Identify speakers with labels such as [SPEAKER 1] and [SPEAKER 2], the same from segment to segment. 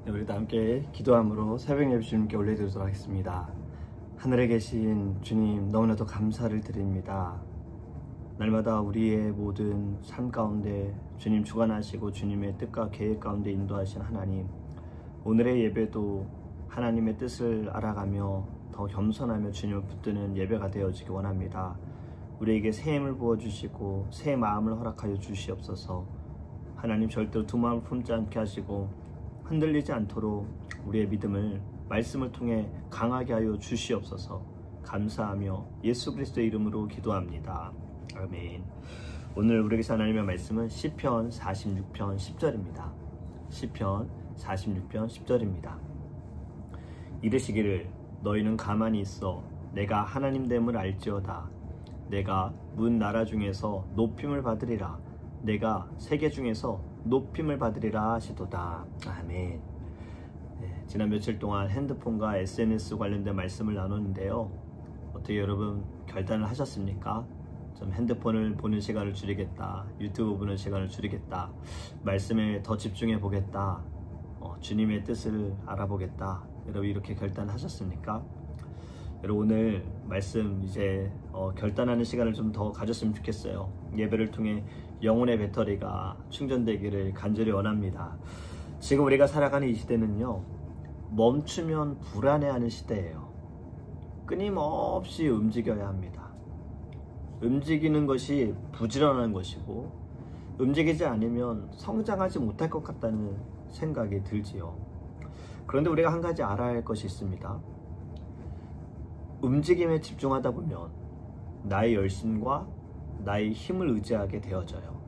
[SPEAKER 1] 네, 우리 다 함께 기도함으로 새벽 예배 주님께 올려드리도록 하겠습니다. 하늘에 계신 주님, 너무나도 감사를 드립니다. 날마다 우리의 모든 삶 가운데 주님 주관하시고 주님의 뜻과 계획 가운데 인도하신 하나님, 오늘의 예배도 하나님의 뜻을 알아가며 더 겸손하며 주님을 붙드는 예배가 되어지기 원합니다. 우리에게 새 힘을 부어주시고 새 마음을 허락하여 주시옵소서. 하나님, 절대로 두 마음을 품지 않게 하시고 흔들리지 않도록 우리의 믿음을 말씀을 통해 강하게 하여 주시옵소서. 감사하며 예수 그리스도의 이름으로 기도합니다. 아멘. 오늘 우리에게 하나님의 말씀은 시편 46편 10절입니다. 시편 46편 10절입니다. 이르시기를 너희는 가만히 있어 내가 하나님 됨을 알지어다. 내가 문 나라 중에서 높임을 받으리라. 내가 세계 중에서 높임을 받으리라 하시도다. 아멘. 네, 지난 며칠 동안 핸드폰과 SNS 관련된 말씀을 나눴는데요. 어떻게 여러분 결단을 하셨습니까? 좀 핸드폰을 보는 시간을 줄이겠다, 유튜브 보는 시간을 줄이겠다, 말씀에 더 집중해 보겠다, 주님의 뜻을 알아보겠다, 여러분 이렇게 결단하셨습니까? 여러분 오늘 말씀 이제 결단하는 시간을 좀 더 가졌으면 좋겠어요. 예배를 통해 영혼의 배터리가 충전되기를 간절히 원합니다. 지금 우리가 살아가는 이 시대는요, 멈추면 불안해하는 시대예요. 끊임없이 움직여야 합니다. 움직이는 것이 부지런한 것이고, 움직이지 않으면 성장하지 못할 것 같다는 생각이 들지요. 그런데 우리가 한 가지 알아야 할 것이 있습니다. 움직임에 집중하다 보면 나의 열심과 나의 힘을 의지하게 되어져요.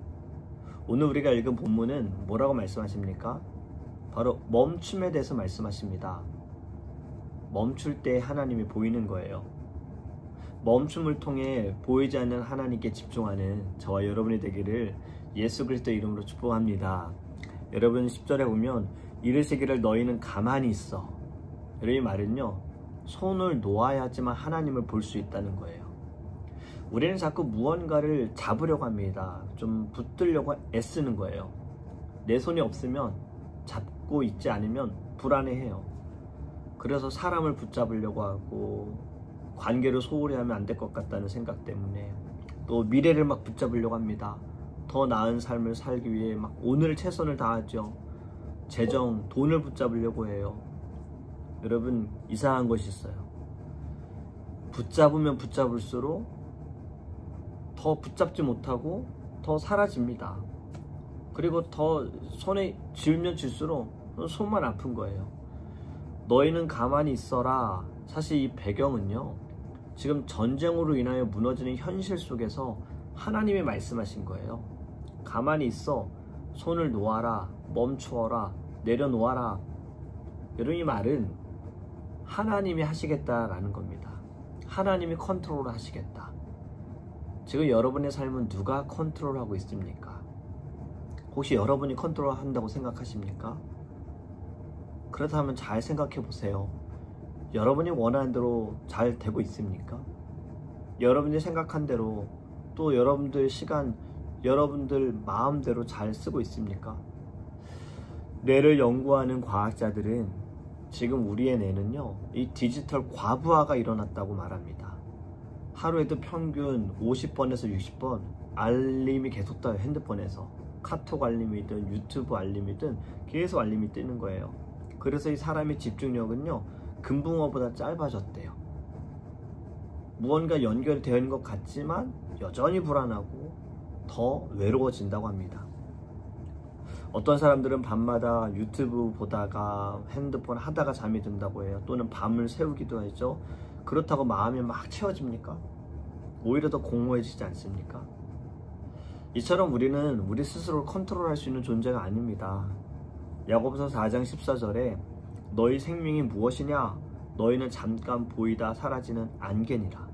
[SPEAKER 1] 오늘 우리가 읽은 본문은 뭐라고 말씀하십니까? 바로 멈춤에 대해서 말씀하십니다. 멈출 때 하나님이 보이는 거예요. 멈춤을 통해 보이지 않는 하나님께 집중하는 저와 여러분이 되기를 예수 그리스도의 이름으로 축복합니다. 여러분 10절에 보면 이르시기를 너희는 가만히 있어. 여러분 이 말은요, 손을 놓아야지만 하나님을 볼 수 있다는 거예요. 우리는 자꾸 무언가를 잡으려고 합니다. 좀 붙들려고 애쓰는 거예요. 내 손이 없으면, 잡고 있지 않으면 불안해해요. 그래서 사람을 붙잡으려고 하고 관계를 소홀히 하면 안 될 것 같다는 생각 때문에 또 미래를 막 붙잡으려고 합니다. 더 나은 삶을 살기 위해 막 오늘 최선을 다하죠. 재정, 돈을 붙잡으려고 해요. 여러분 이상한 것이 있어요. 붙잡으면 붙잡을수록 더 붙잡지 못하고 더 사라집니다. 그리고 더 손에 쥐면 쥘수록 손만 아픈 거예요. 너희는 가만히 있어라. 사실 이 배경은요, 지금 전쟁으로 인하여 무너지는 현실 속에서 하나님이 말씀하신 거예요. 가만히 있어. 손을 놓아라. 멈추어라. 내려놓아라. 여러분 이 말은 하나님이 하시겠다라는 겁니다. 하나님이 컨트롤을 하시겠다. 지금 여러분의 삶은 누가 컨트롤하고 있습니까? 혹시 여러분이 컨트롤한다고 생각하십니까? 그렇다면 잘 생각해 보세요. 여러분이 원하는 대로 잘 되고 있습니까? 여러분이 생각한 대로, 또 여러분들 시간, 여러분들 마음대로 잘 쓰고 있습니까? 뇌를 연구하는 과학자들은 지금 우리의 뇌는요, 이 디지털 과부하가 일어났다고 말합니다. 하루에도 평균 50번에서 60번 알림이 계속 떠요. 핸드폰에서 카톡 알림이든 유튜브 알림이든 계속 알림이 뜨는 거예요. 그래서 이 사람의 집중력은요, 금붕어보다 짧아졌대요. 무언가 연결이 되어 있는 것 같지만 여전히 불안하고 더 외로워진다고 합니다. 어떤 사람들은 밤마다 유튜브 보다가 핸드폰 하다가 잠이 든다고 해요. 또는 밤을 새우기도 하죠. 그렇다고 마음이 막 채워집니까? 오히려 더 공허해지지 않습니까? 이처럼 우리는 우리 스스로를 컨트롤할 수 있는 존재가 아닙니다. 야고보서 4장 14절에 너희 생명이 무엇이냐? 너희는 잠깐 보이다 사라지는 안개니라.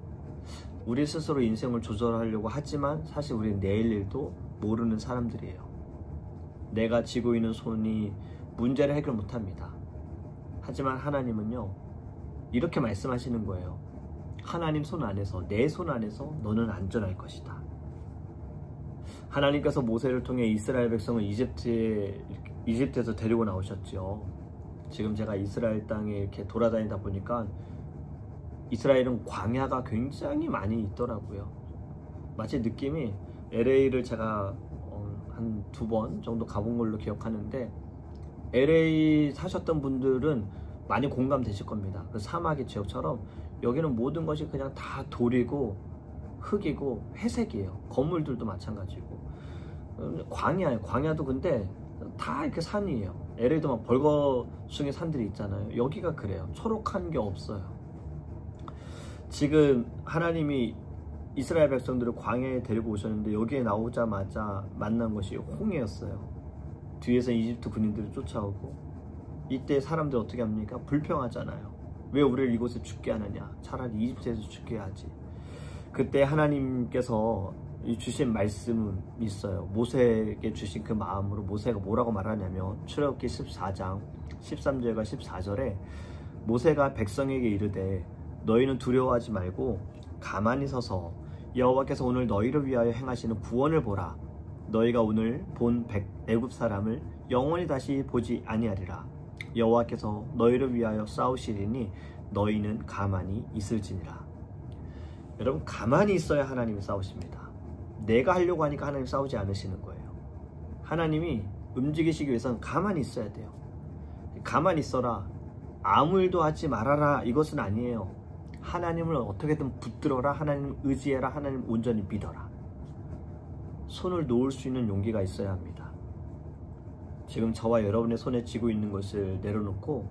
[SPEAKER 1] 우리 스스로 인생을 조절하려고 하지만 사실 우리는 내일 일도 모르는 사람들이에요. 내가 쥐고 있는 손이 문제를 해결 못합니다. 하지만 하나님은요, 이렇게 말씀하시는 거예요. 하나님 손 안에서, 내 손 안에서 너는 안전할 것이다. 하나님께서 모세를 통해 이스라엘 백성을 이집트에서 데리고 나오셨죠. 지금 제가 이스라엘 땅에 이렇게 돌아다니다 보니까 이스라엘은 광야가 굉장히 많이 있더라고요. 마치 느낌이 LA를 제가 한 2번 정도 가본 걸로 기억하는데, LA 사셨던 분들은 많이 공감되실 겁니다. 그 사막의 지역처럼 여기는 모든 것이 그냥 다 돌이고 흙이고 회색이에요. 건물들도 마찬가지고. 광야예요. 광야도 근데 다 이렇게 산이에요. LA도 막 벌거숭이 산들이 있잖아요. 여기가 그래요. 초록한 게 없어요. 지금 하나님이 이스라엘 백성들을 광야에 데리고 오셨는데, 여기에 나오자마자 만난 것이 홍해였어요. 뒤에서 이집트 군인들이 쫓아오고, 이때 사람들 어떻게 합니까? 불평하잖아요. 왜 우리를 이곳에 죽게 하느냐? 차라리 이집트에서 죽게 하지. 그때 하나님께서 주신 말씀이 있어요. 모세에게 주신 그 마음으로 모세가 뭐라고 말하냐면, 출애굽기 14장 13절과 14절에 모세가 백성에게 이르되 너희는 두려워하지 말고 가만히 서서 여호와께서 오늘 너희를 위하여 행하시는 구원을 보라. 너희가 오늘 본 애굽 사람을 영원히 다시 보지 아니하리라. 여호와께서 너희를 위하여 싸우시리니 너희는 가만히 있을지니라. 여러분, 가만히 있어야 하나님이 싸우십니다. 내가 하려고 하니까 하나님 싸우지 않으시는 거예요. 하나님이 움직이시기 위해서는 가만히 있어야 돼요. 가만히 있어라, 아무 일도 하지 말아라, 이것은 아니에요. 하나님을 어떻게든 붙들어라, 하나님 의지해라, 하나님 온전히 믿어라. 손을 놓을 수 있는 용기가 있어야 합니다. 지금 저와 여러분의 손에 쥐고 있는 것을 내려놓고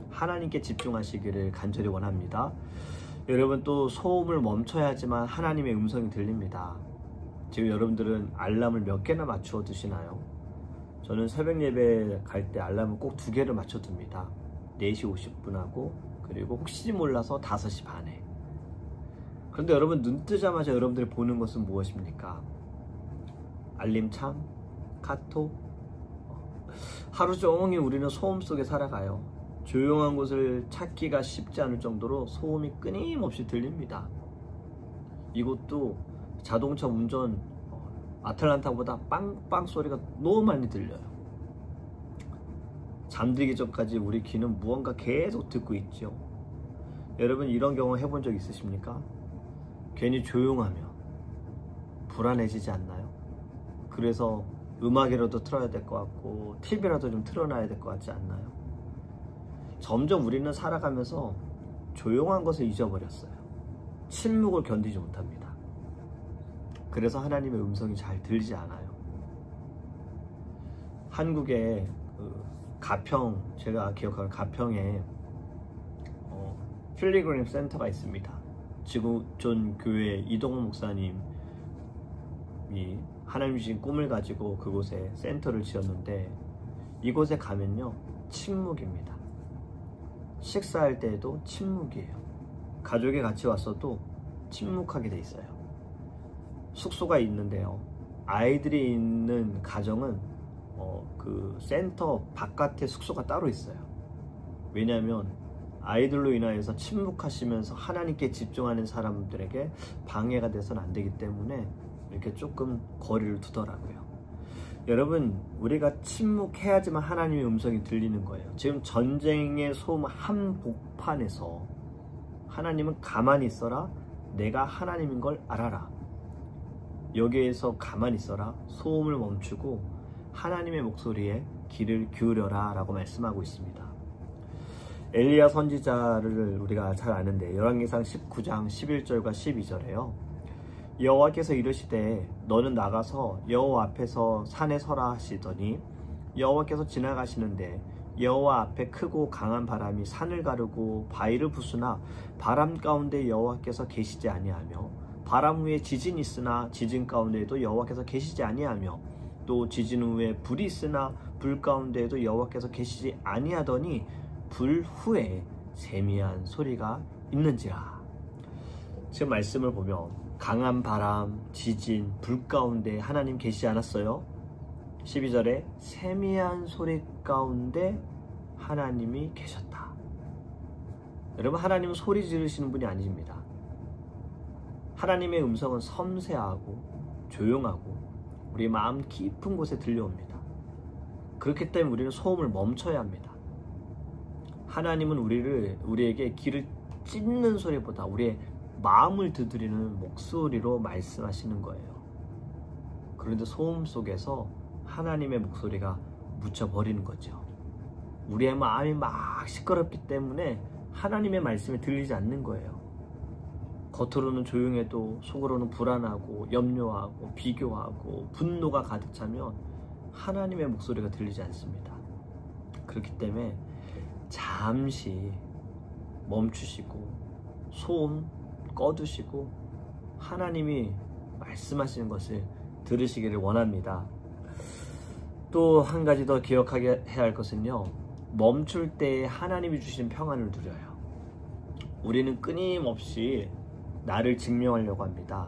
[SPEAKER 1] 하나님께 집중하시기를 간절히 원합니다. 여러분, 또 소음을 멈춰야 하지만 하나님의 음성이 들립니다. 지금 여러분들은 알람을 몇 개나 맞추어 두시나요? 저는 새벽 예배 갈 때 알람을 꼭 2개를 맞춰 둡니다. 4시 50분하고 그리고 혹시 몰라서 5시 반에. 그런데 여러분, 눈 뜨자마자 여러분들이 보는 것은 무엇입니까? 알림창, 카톡. 하루 종일 우리는 소음 속에 살아가요. 조용한 곳을 찾기가 쉽지 않을 정도로 소음이 끊임없이 들립니다. 이것도 자동차 운전 아틀란타보다 빵빵 소리가 너무 많이 들려요. 잠들기 전까지 우리 귀는 무언가 계속 듣고 있죠. 여러분, 이런 경험 해본 적 있으십니까? 괜히 조용하면 불안해지지 않나요? 그래서 음악이라도 틀어야 될 것 같고 TV라도 좀 틀어놔야 될 것 같지 않나요? 점점 우리는 살아가면서 조용한 것을 잊어버렸어요. 침묵을 견디지 못합니다. 그래서 하나님의 음성이 잘 들리지 않아요. 한국에 가평, 제가 기억하는 가평에 필리그림 센터가 있습니다. 지구촌 교회 이동훈 목사님이 하나님 주신 꿈을 가지고 그곳에 센터를 지었는데, 이곳에 가면요 침묵입니다. 식사할 때에도 침묵이에요. 가족이 같이 왔어도 침묵하게 돼 있어요. 숙소가 있는데요, 아이들이 있는 가정은 그 센터 바깥에 숙소가 따로 있어요. 왜냐하면 아이들로 인하여서 침묵하시면서 하나님께 집중하는 사람들에게 방해가 돼서는 안 되기 때문에 이렇게 조금 거리를 두더라고요. 여러분, 우리가 침묵해야지만 하나님의 음성이 들리는 거예요. 지금 전쟁의 소음 한복판에서 하나님은 가만히 있어라, 내가 하나님인 걸 알아라. 여기에서 가만히 있어라, 소음을 멈추고 하나님의 목소리에 귀를 기울여라 라고 말씀하고 있습니다. 엘리야 선지자를 우리가 잘 아는데, 열왕기상 19장 11절과 12절에요. 여호와께서 이르시되 너는 나가서 여호와 앞에서 산에 서라 하시더니, 여호와께서 지나가시는데 여호와 앞에 크고 강한 바람이 산을 가르고 바위를 부수나 바람 가운데 여호와께서 계시지 아니하며, 바람 후에 지진이 있으나 지진 가운데에도 여호와께서 계시지 아니하며, 또 지진 후에 불이 있으나 불 가운데에도 여호와께서 계시지 아니하더니 불 후에 세미한 소리가 있는지라. 지금 말씀을 보면 강한 바람, 지진, 불 가운데 하나님 계시지 않았어요? 12절에 세미한 소리 가운데 하나님이 계셨다. 여러분, 하나님은 소리 지르시는 분이 아닙니다. 하나님의 음성은 섬세하고 조용하고 우리 마음 깊은 곳에 들려옵니다. 그렇기 때문에 우리는 소음을 멈춰야 합니다. 하나님은 우리에게 귀를 찢는 소리보다 우리의 마음을 두드리는 목소리로 말씀하시는 거예요. 그런데 소음 속에서 하나님의 목소리가 묻혀버리는 거죠. 우리의 마음이 막 시끄럽기 때문에 하나님의 말씀이 들리지 않는 거예요. 겉으로는 조용해도 속으로는 불안하고 염려하고 비교하고 분노가 가득 차면 하나님의 목소리가 들리지 않습니다. 그렇기 때문에 잠시 멈추시고 소음 꺼두시고 하나님이 말씀하시는 것을 들으시기를 원합니다. 또 한 가지 더 기억해야 할 것은요, 멈출 때 하나님이 주신 평안을 누려요. 우리는 끊임없이 나를 증명하려고 합니다.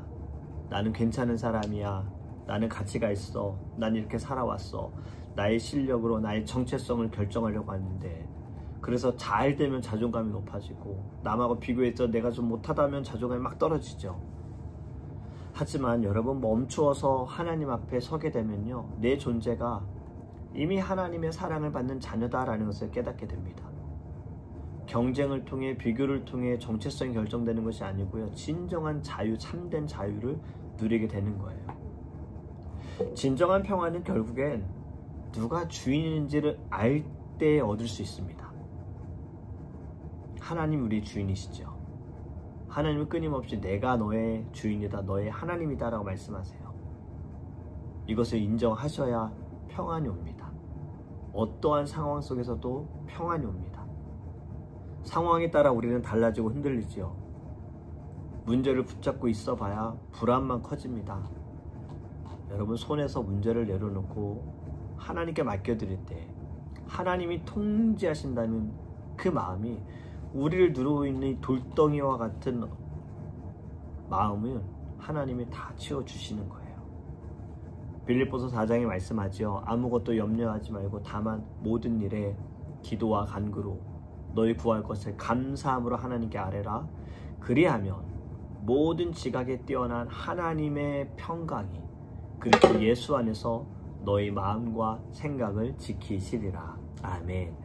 [SPEAKER 1] 나는 괜찮은 사람이야. 나는 가치가 있어. 난 이렇게 살아왔어. 나의 실력으로 나의 정체성을 결정하려고 하는데, 그래서 잘 되면 자존감이 높아지고 남하고 비교해서 내가 좀 못하다면 자존감이 막 떨어지죠. 하지만 여러분, 멈추어서 하나님 앞에 서게 되면요, 내 존재가 이미 하나님의 사랑을 받는 자녀다라는 것을 깨닫게 됩니다. 경쟁을 통해, 비교를 통해 정체성이 결정되는 것이 아니고요, 진정한 자유, 참된 자유를 누리게 되는 거예요. 진정한 평안은 결국엔 누가 주인인지를 알 때 얻을 수 있습니다. 하나님 우리 주인이시죠. 하나님은 끊임없이 내가 너의 주인이다, 너의 하나님이다 라고 말씀하세요. 이것을 인정하셔야 평안이 옵니다. 어떠한 상황 속에서도 평안이 옵니다. 상황에 따라 우리는 달라지고 흔들리지요. 문제를 붙잡고 있어 봐야 불안만 커집니다. 여러분, 손에서 문제를 내려놓고 하나님께 맡겨드릴 때 하나님이 통제하신다는 그 마음이, 우리를 누르고 있는 돌덩이와 같은 마음은 하나님이 다 치워주시는 거예요. 빌립보서 4장에 말씀하죠. 아무것도 염려하지 말고 다만 모든 일에 기도와 간구로 너희 구할 것을 감사함으로 하나님께 아뢰라. 그리하면 모든 지각에 뛰어난 하나님의 평강이 그리스도 예수 안에서 너희 마음과 생각을 지키시리라. 아멘.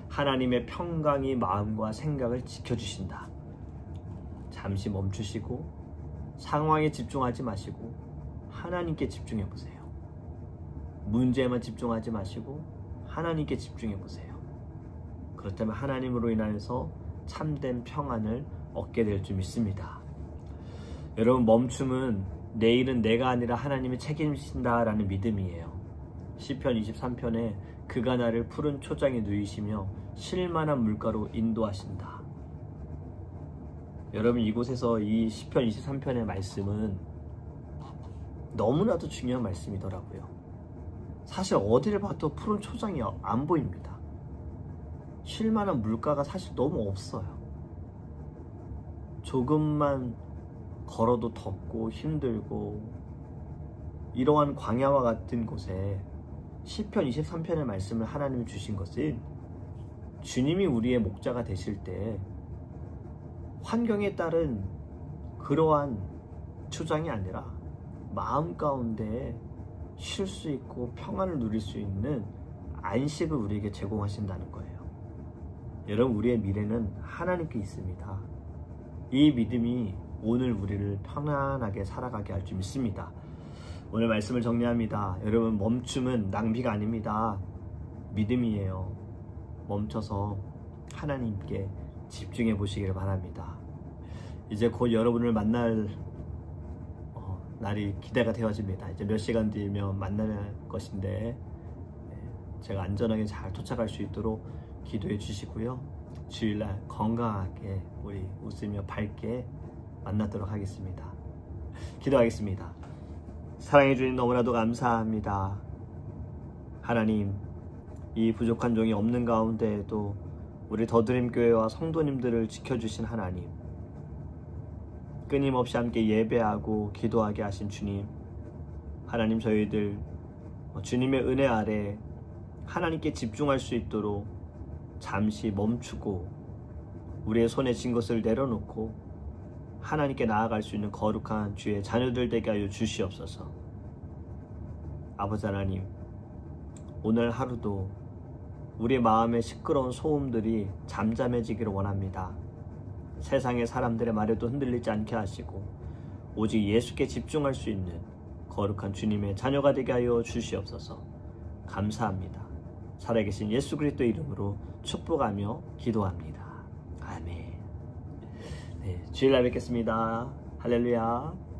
[SPEAKER 1] 하나님의 평강이 마음과 생각을 지켜주신다. 잠시 멈추시고 상황에 집중하지 마시고 하나님께 집중해 보세요. 문제에만 집중하지 마시고 하나님께 집중해 보세요. 그렇다면 하나님으로 인하여서 참된 평안을 얻게 될 줄 믿습니다. 여러분, 멈춤은 내일은 내가 아니라 하나님이 책임지신다라는 믿음이에요. 시편 23편에 그가 나를 푸른 초장에 누이시며 쉴만한 물가로 인도하신다. 여러분, 이곳에서 이 시편 23편의 말씀은 너무나도 중요한 말씀이더라고요. 사실 어디를 봐도 푸른 초장이 안 보입니다. 쉴만한 물가가 사실 너무 없어요. 조금만 걸어도 덥고 힘들고 이러한 광야와 같은 곳에 시편 23편의 말씀을 하나님이 주신 것은 주님이 우리의 목자가 되실 때 환경에 따른 그러한 초장이 아니라 마음 가운데 쉴 수 있고 평안을 누릴 수 있는 안식을 우리에게 제공하신다는 거예요. 여러분, 우리의 미래는 하나님께 있습니다. 이 믿음이 오늘 우리를 편안하게 살아가게 할 줄 믿습니다. 오늘 말씀을 정리합니다. 여러분, 멈춤은 낭비가 아닙니다. 믿음이에요. 멈춰서 하나님께 집중해 보시기를 바랍니다. 이제 곧 여러분을 만날 날이 기대가 되어집니다. 이제 몇 시간 뒤면 만날 것인데 제가 안전하게 잘 도착할 수 있도록 기도해 주시고요. 주일날 건강하게 우리 웃으며 밝게 만나도록 하겠습니다. 기도하겠습니다. 사랑해 주님, 너무나도 감사합니다. 하나님, 이 부족한 종이 없는 가운데에도 우리 더드림교회와 성도님들을 지켜주신 하나님, 끊임없이 함께 예배하고 기도하게 하신 주님, 하나님, 저희들 주님의 은혜 아래 하나님께 집중할 수 있도록 잠시 멈추고 우리의 손에 쥔 것을 내려놓고 하나님께 나아갈 수 있는 거룩한 주의 자녀들 되게 하여 주시옵소서. 아버지 하나님, 오늘 하루도 우리 마음의 시끄러운 소음들이 잠잠해지기를 원합니다. 세상의 사람들의 말에도 흔들리지 않게 하시고 오직 예수께 집중할 수 있는 거룩한 주님의 자녀가 되게 하여 주시옵소서. 감사합니다. 살아계신 예수 그리스도 이름으로 축복하며 기도합니다. 아멘. 네, 주일날 뵙겠습니다. 할렐루야.